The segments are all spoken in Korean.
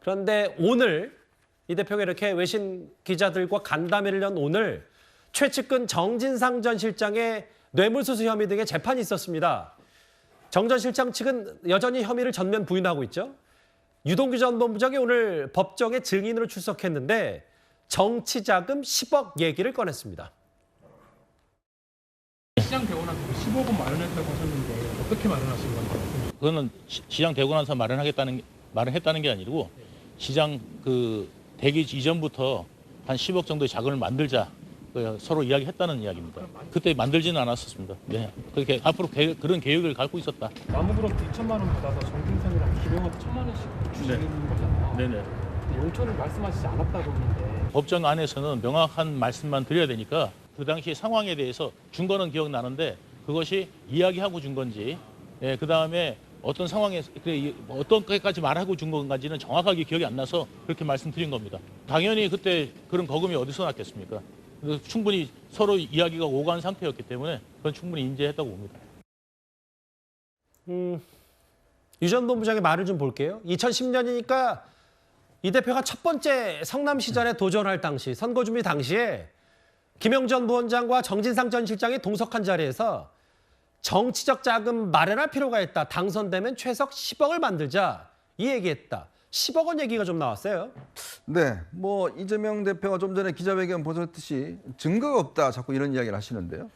그런데 오늘 이 대표가 이렇게 외신 기자들과 간담회를 연 오늘 최측근 정진상 전 실장의 뇌물수수 혐의 등의 재판이 있었습니다. 정 전 실장 측은 여전히 혐의를 전면 부인하고 있죠. 유동규 전 본부장이 오늘 법정에 증인으로 출석했는데 정치자금 10억 얘기를 꺼냈습니다. 시장 되고 나서 10억 원 마련했다고 하셨는데 어떻게 마련하신 건가요? 그거는 시장 되고 나서 마련했다는 게 아니고 시장 되기 이전부터 한 10억 정도의 자금을 만들자 서로 이야기했다는 이야기입니다. 그때 만들지는 않았었습니다. 네, 그렇게 앞으로 그런 계획을 갖고 있었다. 나무그룹 2천만 원 받아서 정진상이랑 김영호한테 1,000만 원씩 주시는 거잖아요. 네네. 용천을 말씀하시지 않았다고 했는데 법정 안에서는 명확한 말씀만 드려야 되니까 그 당시 상황에 대해서 준 거는 기억나는데 그것이 이야기하고 준 건지, 그 다음에 어떤 상황에 어떤 것까지 말하고 준 건가지는 정확하게 기억이 안 나서 그렇게 말씀드린 겁니다. 당연히 그때 그런 거금이 어디서 났겠습니까? 충분히 서로 이야기가 오간 상태였기 때문에 그건 충분히 인지했다고 봅니다. 유 전 본부장의 말을 좀 볼게요. 2010년이니까 이 대표가 첫 번째 성남시장에 도전할 당시, 선거 준비 당시에 김용 전 부원장과 정진상 전 실장이 동석한 자리에서 정치적 자금 마련할 필요가 있다. 당선되면 최소 10억을 만들자. 이 얘기했다. 10억 원 얘기가 좀 나왔어요. 네, 뭐 이재명 대표가 좀 전에 기자회견 보셨듯이 증거가 없다 자꾸 이런 이야기를 하시는데요.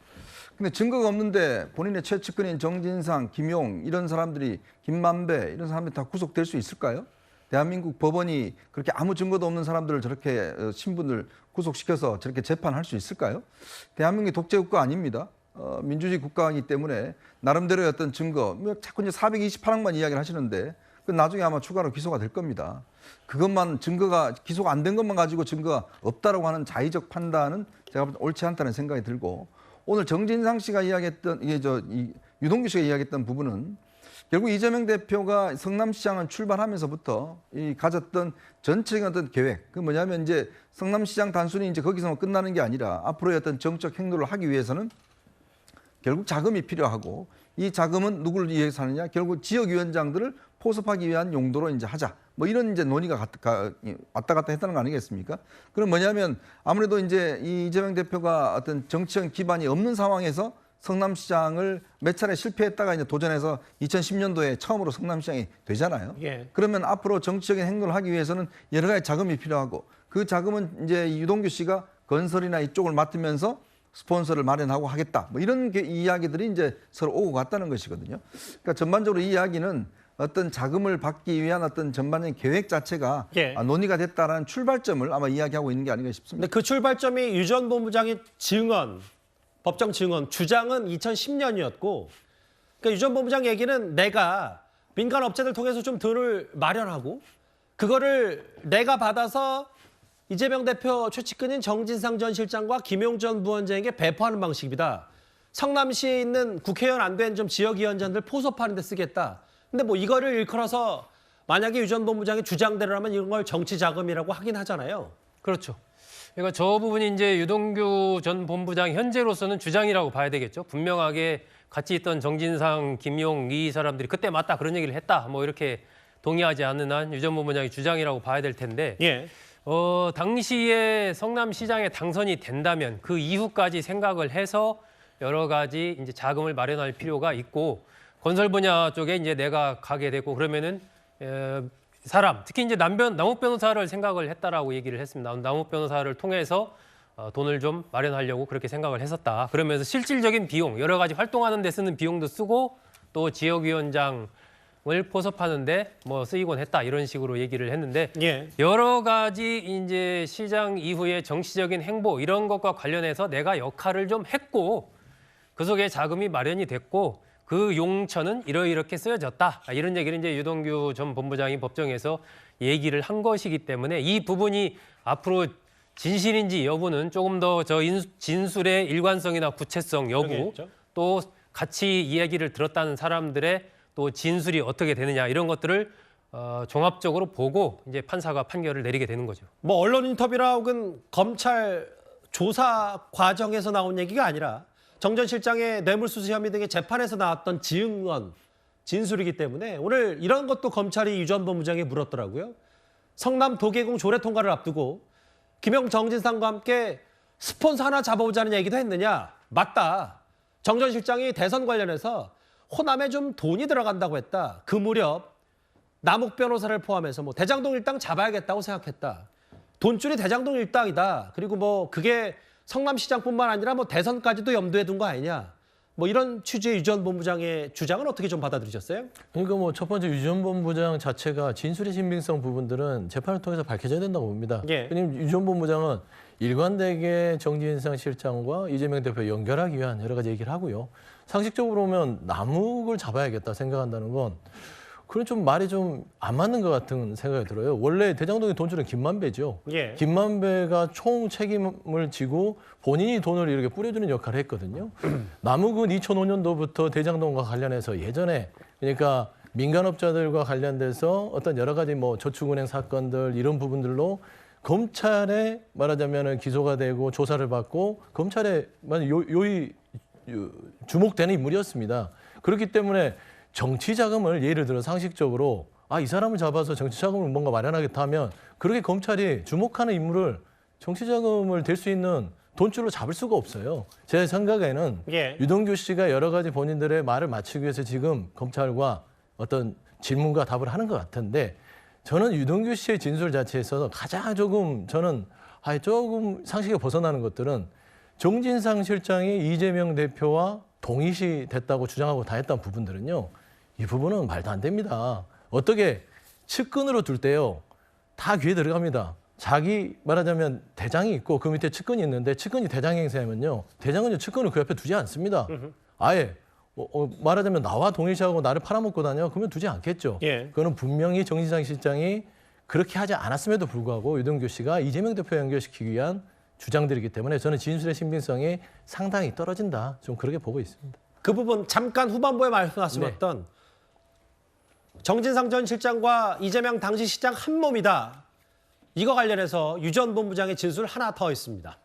근데 증거가 없는데 본인의 최측근인 정진상, 김용 이런 사람들이 김만배 이런 사람들이 다 구속될 수 있을까요? 대한민국 법원이 그렇게 아무 증거도 없는 사람들을 저렇게 신분을 구속시켜서 저렇게 재판할 수 있을까요? 대한민국이 독재국가 아닙니다. 민주주의 국가이기 때문에 나름대로의 어떤 증거, 자꾸 이제 428억만 이야기를 하시는데 그 나중에 아마 추가로 기소가 될 겁니다. 그것만 증거가 기소가 안 된 것만 가지고 증거가 없다라고 하는 자의적 판단은 제가 볼 때 옳지 않다는 생각이 들고 오늘 정진상 씨가 이야기했던 유동규 씨가 이야기했던 부분은 결국 이재명 대표가 성남시장을 출발하면서부터 가졌던 전체적인 어떤 계획, 그 뭐냐면 이제 성남시장 단순히 이제 거기서만 끝나는 게 아니라 앞으로의 어떤 정책 행동을 하기 위해서는 결국 자금이 필요하고 이 자금은 누구를 위해서 하느냐? 결국 지역위원장들을 포섭하기 위한 용도로 이제 하자. 뭐 이런 이제 논의가 왔다 갔다 했다는 거 아니겠습니까? 그럼 뭐냐면 아무래도 이제 이재명 대표가 어떤 정치적 기반이 없는 상황에서 성남시장을 몇 차례 실패했다가 이제 도전해서 2010년도에 처음으로 성남시장이 되잖아요. 예. 그러면 앞으로 정치적인 행동을 하기 위해서는 여러 가지 자금이 필요하고 그 자금은 이제 유동규 씨가 건설이나 이쪽을 맡으면서 스폰서를 마련하고 하겠다. 뭐 이런 이야기들이 이제 서로 오고 갔다는 것이거든요. 그러니까 전반적으로 이 이야기는 어떤 자금을 받기 위한 어떤 전반적인 계획 자체가 예. 논의가 됐다라는 출발점을 아마 이야기하고 있는 게 아닌가 싶습니다. 근데 그 출발점이 유 전 본부장의 증언, 법정 증언, 주장은 2010년이었고 그러니까 유 전 본부장 얘기는 내가 민간 업체들 통해서 좀 돈을 마련하고 그거를 내가 받아서 이재명 대표 최측근인 정진상 전 실장과 김용 전 부원장에게 배포하는 방식이다. 성남시에 있는 국회의원 안 된 좀 지역위원장들 포섭하는 데 쓰겠다. 근데 뭐 이거를 일컬어서 만약에 유 전 본부장의 주장대로라면 이런 걸 정치 자금이라고 하긴 하잖아요. 그렇죠. 그러니까 저 부분이 이제 유동규 전 본부장 현재로서는 주장이라고 봐야 되겠죠. 분명하게 같이 있던 정진상, 김용 이 사람들이 그때 맞다 그런 얘기를 했다. 뭐 이렇게 동의하지 않는 한 유 전 본부장의 주장이라고 봐야 될 텐데. 예. 당시에 성남시장에 당선이 된다면 그 이후까지 생각을 해서 여러 가지 이제 자금을 마련할 필요가 있고 건설 분야 쪽에 이제 내가 가게 되고 그러면은 사람 특히 이제 남욱 변호사를 생각을 했다라고 얘기를 했습니다. 남욱 변호사를 통해서 돈을 좀 마련하려고 그렇게 생각을 했었다. 그러면서 실질적인 비용 여러 가지 활동하는 데 쓰는 비용도 쓰고 또 지역위원장 을 포섭하는데 뭐 쓰이곤 했다 이런 식으로 얘기를 했는데 예. 여러 가지 이제 시장 이후의 정치적인 행보 이런 것과 관련해서 내가 역할을 좀 했고 그 속에 자금이 마련이 됐고 그 용처는 이렇게 쓰여졌다 이런 얘기를 이제 유동규 전 본부장이 법정에서 얘기를 한 것이기 때문에 이 부분이 앞으로 진실인지 여부는 조금 더 저 진술의 일관성이나 구체성 여부 그러겠죠. 또 같이 이야기를 들었다는 사람들의 또 진술이 어떻게 되느냐 이런 것들을 종합적으로 보고 이제 판사가 판결을 내리게 되는 거죠. 뭐 언론 인터뷰나 혹은 검찰 조사 과정에서 나온 얘기가 아니라 정 전 실장의 뇌물수수 혐의 등의 재판에서 나왔던 증언, 진술이기 때문에 오늘 이런 것도 검찰이 유 전 본부장에 물었더라고요. 성남 도계공 조례 통과를 앞두고 김용 정진상과 함께 스폰서 하나 잡아오자는 얘기도 했느냐? 맞다. 정 전 실장이 대선 관련해서 호남에 좀 돈이 들어간다고 했다. 그 무렵 남욱 변호사를 포함해서 뭐 대장동 일당 잡아야겠다고 생각했다. 돈줄이 대장동 일당이다. 그리고 뭐 그게 성남시장뿐만 아니라 뭐 대선까지도 염두에 둔 거 아니냐. 뭐 이런 취지의 유 전 본부장의 주장은 어떻게 좀 받아들이셨어요? 그러니까 뭐 첫 번째 유 전 본부장 자체가 진술의 신빙성 부분들은 재판을 통해서 밝혀져야 된다고 봅니다. 예. 왜냐하면 유 전 본부장은 일관되게 정진상 실장과 이재명 대표 연결하기 위한 여러 가지 얘기를 하고요. 상식적으로 보면 남욱을 잡아야겠다 생각한다는 건 그건 좀 말이 좀 안 맞는 것 같은 생각이 들어요. 원래 대장동의 돈줄은 김만배죠. 예. 김만배가 총 책임을 지고 본인이 돈을 이렇게 뿌려주는 역할을 했거든요. 남욱은 2005년도부터 대장동과 관련해서 예전에 그러니까 민간업자들과 관련돼서 어떤 여러 가지 뭐 저축은행 사건들 이런 부분들로 검찰에 말하자면 기소가 되고 조사를 받고 검찰에 주목되는 인물이었습니다. 그렇기 때문에 정치 자금을 예를 들어 상식적으로 이 사람을 잡아서 정치 자금을 뭔가 마련하겠다 하면 그렇게 검찰이 주목하는 인물을 정치 자금을 댈 수 있는 돈줄로 잡을 수가 없어요. 제 생각에는 예. 유동규 씨가 여러 가지 본인들의 말을 맞추기 위해서 지금 검찰과 어떤 질문과 답을 하는 것 같은데 저는 유동규 씨의 진술 자체에 있어서 가장 조금 저는 조금 상식에 벗어나는 것들은 정진상 실장이 이재명 대표와 동일시 됐다고 주장하고 다 했던 부분들은요. 이 부분은 말도 안 됩니다. 어떻게 측근으로 둘 때요. 다 귀에 들어갑니다. 자기 말하자면 대장이 있고 그 밑에 측근이 있는데 측근이 대장 행세하면요. 대장은요 측근을 그 옆에 두지 않습니다. 아예 말하자면 나와 동일시하고 나를 팔아먹고 다녀 그러면 두지 않겠죠. 예. 그거는 분명히 정진상 실장이 그렇게 하지 않았음에도 불구하고 유동규 씨가 이재명 대표 연결시키기 위한 주장들이기 때문에 저는 진술의 신빙성이 상당히 떨어진다. 좀 그렇게 보고 있습니다. 그 부분 잠깐 후반부에 말씀하셨던 정진상 전 실장과 이재명 당시 시장 한 몸이다. 이거 관련해서 유 전 본부장의 진술 하나 더 있습니다.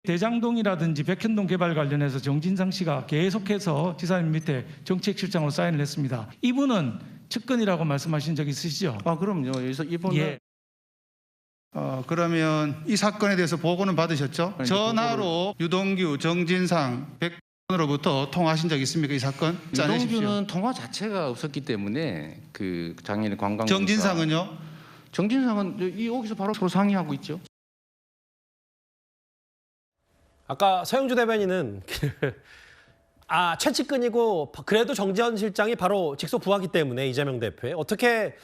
대장동이라든지 백현동 개발 관련해서 정진상 씨가 계속해서 지사님 밑에 정책실장으로 사인을 했습니다. 이분은 측근이라고 말씀하신 적 있으시죠? 그럼요. 여기서 이분은 예. 그러면 이 사건에 대해서 보고는 받으셨죠? 전화로 유동규, 정진상, 백으로부터 통화하신 적 있습니까? 이 사건? 짜내십시오. 유동규는 통화 자체가 없었기 때문에 그 작년에 관광 정진상은요? 정진상은 여기서 바로 서로 상의하고 있죠. 아까 서영주 대변인은 최측근이고 그래도 정 전 실장이 바로 직속 부하기 때문에 이재명 대표에 어떻게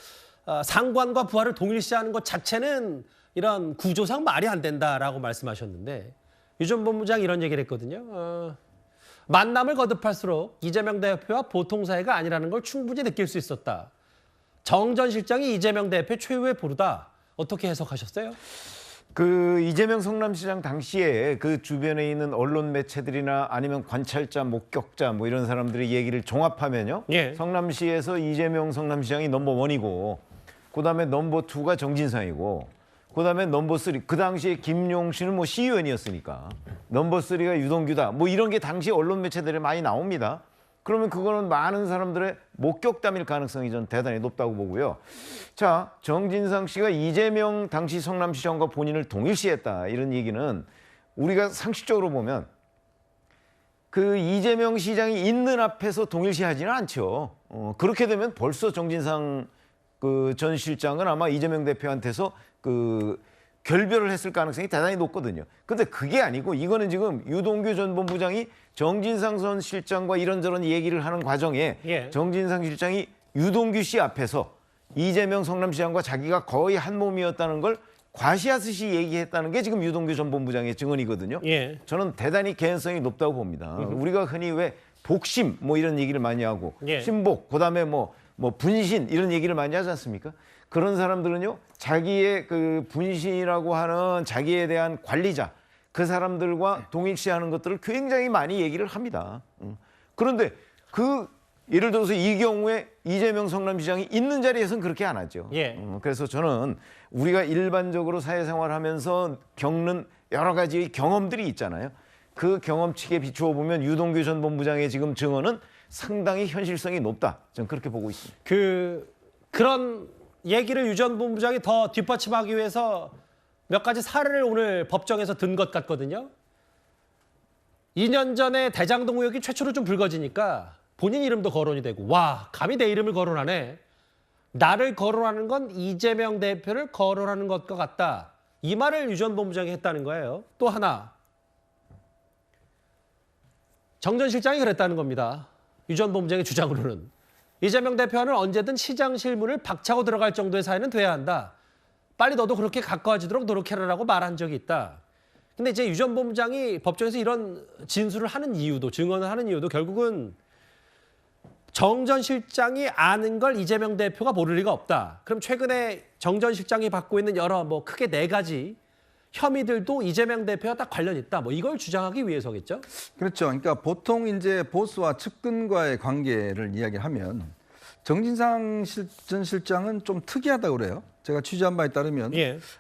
상관과 부하를 동일시하는 것 자체는 이런 구조상 말이 안 된다라고 말씀하셨는데 유 전 본부장이 이런 얘기를 했거든요. 만남을 거듭할수록 이재명 대표와 보통 사이가 아니라는 걸 충분히 느낄 수 있었다. 정 전 실장이 이재명 대표 최후의 보루다. 어떻게 해석하셨어요? 그 이재명 성남시장 당시에 그 주변에 있는 언론 매체들이나 아니면 관찰자, 목격자 뭐 이런 사람들의 얘기를 종합하면요. 예. 성남시에서 이재명 성남시장이 넘버1이고 그다음에 넘버2가 정진상이고 그다음에 넘버3 그 당시에 김용 씨는 뭐 시의원이었으니까 넘버3가 유동규다. 뭐 이런 게 당시 언론 매체들에 많이 나옵니다. 그러면 그거는 많은 사람들의 목격담일 가능성이 전 대단히 높다고 보고요. 자, 정진상 씨가 이재명 당시 성남시장과 본인을 동일시했다 이런 얘기는 우리가 상식적으로 보면 그 이재명 시장이 있는 앞에서 동일시하지는 않죠. 그렇게 되면 벌써 정진상 그 전 실장은 아마 이재명 대표한테서 그 결별을 했을 가능성이 대단히 높거든요. 근데 그게 아니고 이거는 지금 유동규 전 본부장이 정진상 전 실장과 이런저런 얘기를 하는 과정에 예. 정진상 실장이 유동규 씨 앞에서 이재명 성남시장과 자기가 거의 한 몸이었다는 걸 과시하듯이 얘기했다는 게 지금 유동규 전 본부장의 증언이거든요. 예. 저는 대단히 개연성이 높다고 봅니다. 우리가 흔히 왜 복심 뭐 이런 얘기를 많이 하고 예. 신복 그다음에 뭐 분신 이런 얘기를 많이 하지 않습니까? 그런 사람들은요 자기의 그 분신이라고 하는 자기에 대한 관리자 그 사람들과 동일시하는 것들을 굉장히 많이 얘기를 합니다. 그런데 그 예를 들어서 이 경우에 이재명 성남시장이 있는 자리에서는 그렇게 안 하죠. 예. 그래서 저는 우리가 일반적으로 사회생활하면서 겪는 여러 가지 경험들이 있잖아요. 그 경험치에 비추어 보면 유동규 전 본부장의 지금 증언은 상당히 현실성이 높다. 저는 그렇게 보고 있습니다. 그런 얘기를 유 전 본부장이 더 뒷받침하기 위해서 몇 가지 사례를 오늘 법정에서 든 것 같거든요. 2년 전에 대장동 의혹이 최초로 좀 불거지니까 본인 이름도 거론이 되고 와 감히 내 이름을 거론하네. 나를 거론하는 건 이재명 대표를 거론하는 것과 같다. 이 말을 유 전 본부장이 했다는 거예요. 또 하나. 정 전 실장이 그랬다는 겁니다. 유 전 본부장의 주장으로는. 이재명 대표와는 언제든 시장 실문을 박차고 들어갈 정도의 사이는 돼야 한다. 빨리 너도 그렇게 가까워지도록 노력해라라고 말한 적이 있다. 근데 이제 유 전 본부장이 법정에서 이런 진술을 하는 이유도, 증언을 하는 이유도 결국은 정 전 실장이 아는 걸 이재명 대표가 모를 리가 없다. 그럼 최근에 정 전 실장이 받고 있는 여러 크게 4가지 혐의들도 이재명 대표와 딱 관련 있다. 이걸 주장하기 위해서겠죠? 그렇죠. 그러니까 보통 이제 보수와 측근과의 관계를 이야기하면 정진상 전 실장은 좀 특이하다고 그래요. 제가 취재한 바에 따르면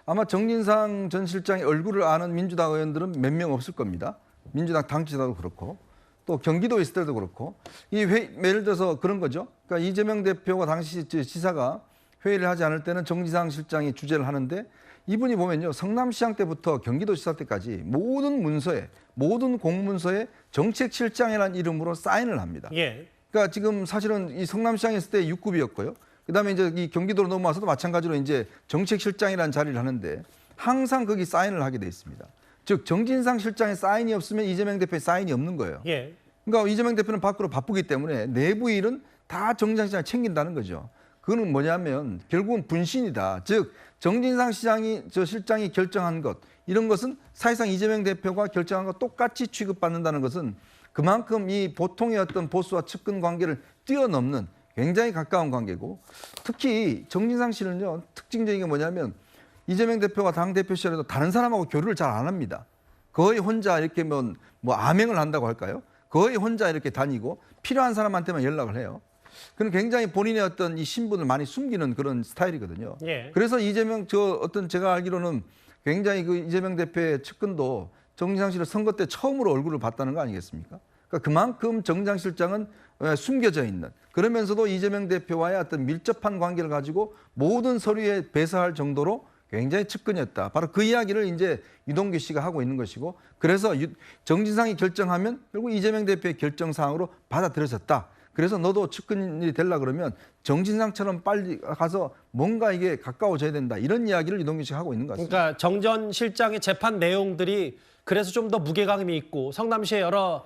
아마 정진상 전 실장의 얼굴을 아는 민주당 의원들은 몇 명 없을 겁니다. 민주당 당지자도 그렇고 또 경기도에 있을 때도 그렇고 예를 들어서 그런 거죠. 그러니까 이재명 대표가 당시 지사가 회의를 하지 않을 때는 정진상 실장이 주재를 하는데 이분이 보면요. 성남시장 때부터 경기도지사 때까지 모든 문서에 모든 공문서에 정책실장이라는 이름으로 사인을 합니다. 그러니까 지금 사실은 이 성남시장에 있을 때 6급이었고요. 그다음에 이제 이 경기도로 넘어와서도 마찬가지로 이제 정책실장이라는 자리를 하는데 항상 거기 사인을 하게 돼 있습니다. 즉 정진상 실장의 사인이 없으면 이재명 대표의 사인이 없는 거예요. 그러니까 이재명 대표는 밖으로 바쁘기 때문에 내부 일은 다 정진상 실장이 챙긴다는 거죠. 그거는 뭐냐면 결국은 분신이다. 즉 정진상 실장이 결정한 것 이런 것은 사실상 이재명 대표가 결정한 것 똑같이 취급받는다는 것은 그만큼 이 보통의 어떤 보수와 측근 관계를 뛰어넘는 굉장히 가까운 관계고 특히 정진상 씨는요 특징적인 게 뭐냐면 이재명 대표가 당대표 시절에도 다른 사람하고 교류를 잘 안 합니다. 거의 혼자 이렇게 뭐 암행을 한다고 할까요? 거의 혼자 이렇게 다니고 필요한 사람한테만 연락을 해요. 그는 굉장히 본인의 어떤 이 신분을 많이 숨기는 그런 스타일이거든요. 그래서 이재명 제가 알기로는 굉장히 그 이재명 대표의 측근도 정진상 씨를 선거 때 처음으로 얼굴을 봤다는 거 아니겠습니까? 그러니까 그만큼 정진상 실장은 숨겨져 있는 그러면서도 이재명 대표와의 어떤 밀접한 관계를 가지고 모든 서류에 배서할 정도로 굉장히 측근이었다. 바로 그 이야기를 이제 유동규 씨가 하고 있는 것이고 그래서 정진상이 결정하면 결국 이재명 대표의 결정 사항으로 받아들여졌다. 그래서 너도 측근이 되려 그러면 정진상처럼 빨리 가서 뭔가 이게 가까워져야 된다. 이런 이야기를 유동규 씨가 하고 있는 것 같습니다. 그러니까 정 전 실장의 재판 내용들이 그래서 좀 더 무게감이 있고 성남시의 여러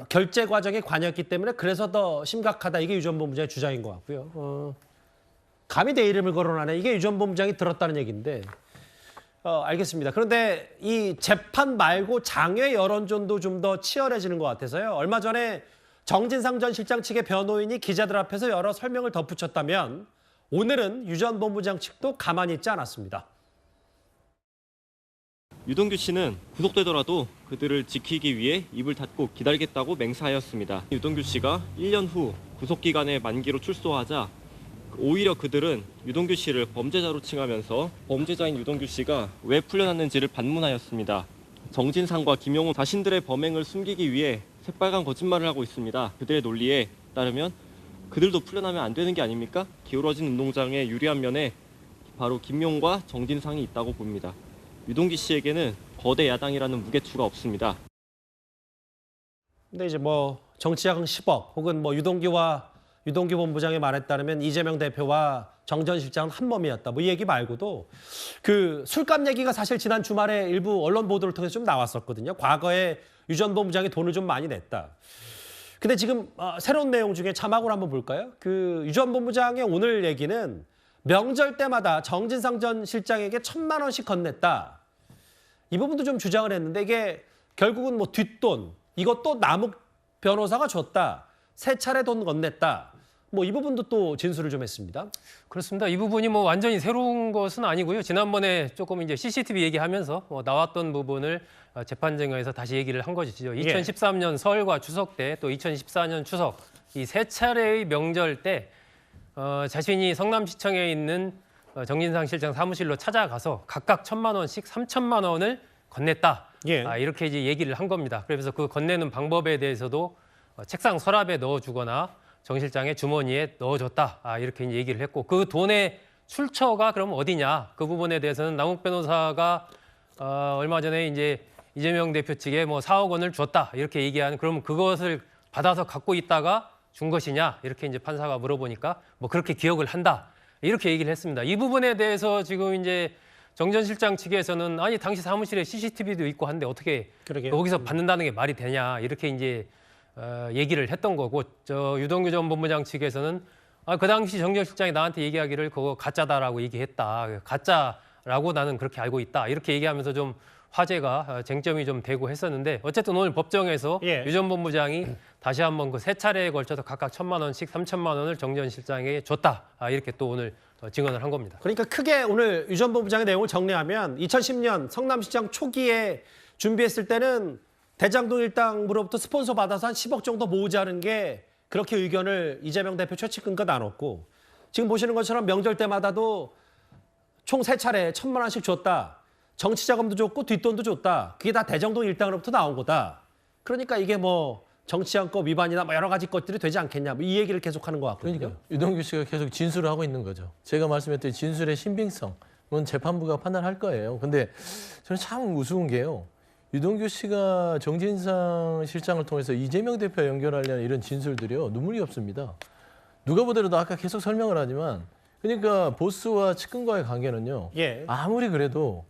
결재 과정에 관여했기 때문에 그래서 더 심각하다. 이게 유 전 본부장의 주장인 것 같고요. 감히 내 이름을 거론하네. 이게 유 전 본부장이 들었다는 얘기인데 알겠습니다. 그런데 이 재판 말고 장외 여론전도 좀 더 치열해지는 것 같아서요. 얼마 전에 정진상 전 실장 측의 변호인이 기자들 앞에서 여러 설명을 덧붙였다면 오늘은 유 전 본부장 측도 가만히 있지 않았습니다. 유동규 씨는 구속되더라도 그들을 지키기 위해 입을 닫고 기다리겠다고 맹세하였습니다. 유동규 씨가 1년 후 구속기간의 만기로 출소하자 오히려 그들은 유동규 씨를 범죄자로 칭하면서 범죄자인 유동규 씨가 왜 풀려났는지를 반문하였습니다. 정진상과 김용호 자신들의 범행을 숨기기 위해 새빨간 거짓말을 하고 있습니다. 그들의 논리에 따르면 그들도 풀려나면 안 되는 게 아닙니까? 기울어진 운동장의 유리한 면에 바로 김용과 정진상이 있다고 봅니다. 유동규 씨에게는 거대 야당이라는 무게추가 없습니다. 근데 이제 정치자금 10억 혹은 유동규 본부장의 말에 따르면 이재명 대표와 정 전 실장은 한 몸이었다. 이 얘기 말고도 그 술값 얘기가 사실 지난 주말에 일부 언론 보도를 통해서 좀 나왔었거든요. 과거에 유 전 본부장이 돈을 좀 많이 냈다. 근데 지금 새로운 내용 중에 자막으로 한번 볼까요? 그 유 전 본부장의 오늘 얘기는 명절 때마다 정진상 전 실장에게 1,000만 원씩 건넸다. 이 부분도 좀 주장을 했는데 이게 결국은 뒷돈, 이것도 남욱 변호사가 줬다. 3차례 돈 건넸다. 이 부분도 또 진술을 좀 했습니다. 그렇습니다. 이 부분이 완전히 새로운 것은 아니고요. 지난번에 조금 이제 CCTV 얘기하면서 나왔던 부분을 재판정에서 다시 얘기를 한 것이죠. 2013년 설과 추석 때 또 2014년 추석 이 3차례의 명절 때 자신이 성남시청에 있는 정진상 실장 사무실로 찾아가서 각각 1,000만 원씩 3,000만 원을 건넸다. 이렇게 이제 얘기를 한 겁니다. 그래서 그 건네는 방법에 대해서도 책상 서랍에 넣어주거나 정 실장의 주머니에 넣어줬다. 이렇게 이제 얘기를 했고 그 돈의 출처가 그럼 어디냐? 그 부분에 대해서는 남욱 변호사가 얼마 전에 이제 이재명 대표 측에 뭐 4억 원을 줬다 이렇게 얘기하는, 그럼 그것을 받아서 갖고 있다가 준 것이냐 이렇게 이제 판사가 물어보니까 뭐 그렇게 기억을 한다 이렇게 얘기를 했습니다. 이 부분에 대해서 지금 이제 정 전 실장 측에서는 아니 당시 사무실에 CCTV도 있고 한데 어떻게 그러게요. 거기서 받는다는 게 말이 되냐 이렇게 이제 얘기를 했던 거고, 유동규 전 본부장 측에서는 그 당시 정 전 실장이 나한테 얘기하기를 그거 가짜다라고 얘기했다. 가짜라고 나는 그렇게 알고 있다. 이렇게 얘기하면서 좀 화제가 쟁점이 좀 되고 했었는데, 어쨌든 오늘 법정에서 예. 유 전 본부장이 다시 한번 그 세 차례에 걸쳐서 각각 1,000만 원씩 3,000만 원을 정 전 실장에게 줬다. 이렇게 또 오늘 증언을 한 겁니다. 그러니까 크게 오늘 유 전 본부장의 내용을 정리하면 2010년 성남시장 초기에 준비했을 때는 대장동 일당으로부터 스폰서 받아서 한 10억 정도 모으자는 게 그렇게 의견을 이재명 대표 최측근과 나눴고, 지금 보시는 것처럼 명절 때마다도 총 3차례 1,000만 원씩 줬다. 정치 자금도 줬고 뒷돈도 줬다. 그게 다 대장동 일당으로부터 나온 거다. 그러니까 이게 뭐 정치자금법 위반이나 뭐 여러 가지 것들이 되지 않겠냐. 뭐 이 얘기를 계속하는 것 같거든요. 그러니까 유동규 씨가 계속 진술을 하고 있는 거죠. 제가 말씀했던 진술의 신빙성은 재판부가 판단할 거예요. 근데 저는 참 우스운 게요. 유동규 씨가 정진상 실장을 통해서 이재명 대표 연결하려는 이런 진술들이요. 눈물이 없습니다. 누가 보더라도 아까 계속 설명을 하지만, 그러니까 보스와 측근과의 관계는요. 예. 아무리 그래도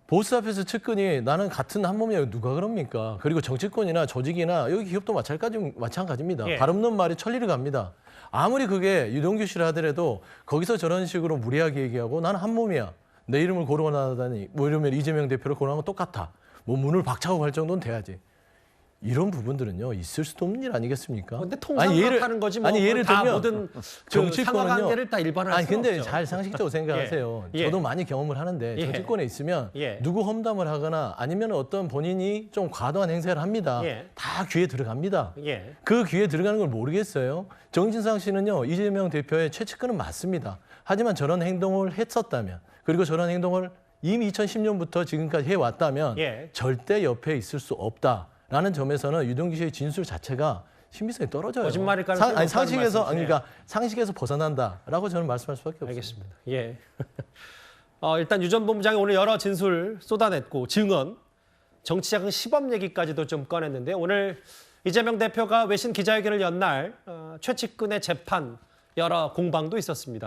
보스 앞에서 측근이 나는 같은 한 몸이야 누가 그럽니까? 그리고 정치권이나 조직이나 여기 기업도 마찬가지입니다. 예. 발 없는 말이 천리를 갑니다. 아무리 그게 유동규 씨라 하더라도 거기서 저런 식으로 무리하게 얘기하고 나는 한 몸이야. 내 이름을 거론하다니 뭐 이러면 이재명 대표를 거론한 건 똑같아. 뭐 문을 박차고 갈 정도는 돼야지. 이런 부분들은요 있을 수도 없는 일 아니겠습니까? 근데 통상 그렇다는 거지 뭐. 예를 다 들면 모든 정치권은요. 상하관계를 다 일반화할 아니 수는 근데 없죠. 잘 상식적으로 생각하세요. 예. 저도 많이 경험을 하는데 예. 정치권에 있으면 예. 누구 험담을 하거나 아니면 어떤 본인이 좀 과도한 행세를 합니다. 예. 다 귀에 들어갑니다. 예. 그 귀에 들어가는 걸 모르겠어요. 정진상 씨는요 이재명 대표의 최측근은 맞습니다. 하지만 저런 행동을 했었다면, 그리고 저런 행동을 이미 2010년부터 지금까지 해왔다면 예. 절대 옆에 있을 수 없다라는 점에서는 유동규 씨의 진술 자체가 신빙성이 떨어져요. 거짓말일 가능성이 아니, 높다는 상식에서 말씀이시네요. 그러니까 상식에서 벗어난다라고 저는 말씀할 수밖에 없습니다. 알겠습니다. 예. 일단 유 전 본부장이 오늘 여러 진술 쏟아냈고 증언, 정치자금 시범 얘기까지도 좀 꺼냈는데, 오늘 이재명 대표가 외신 기자회견을 연 날 최측근의 재판 여러 공방도 있었습니다.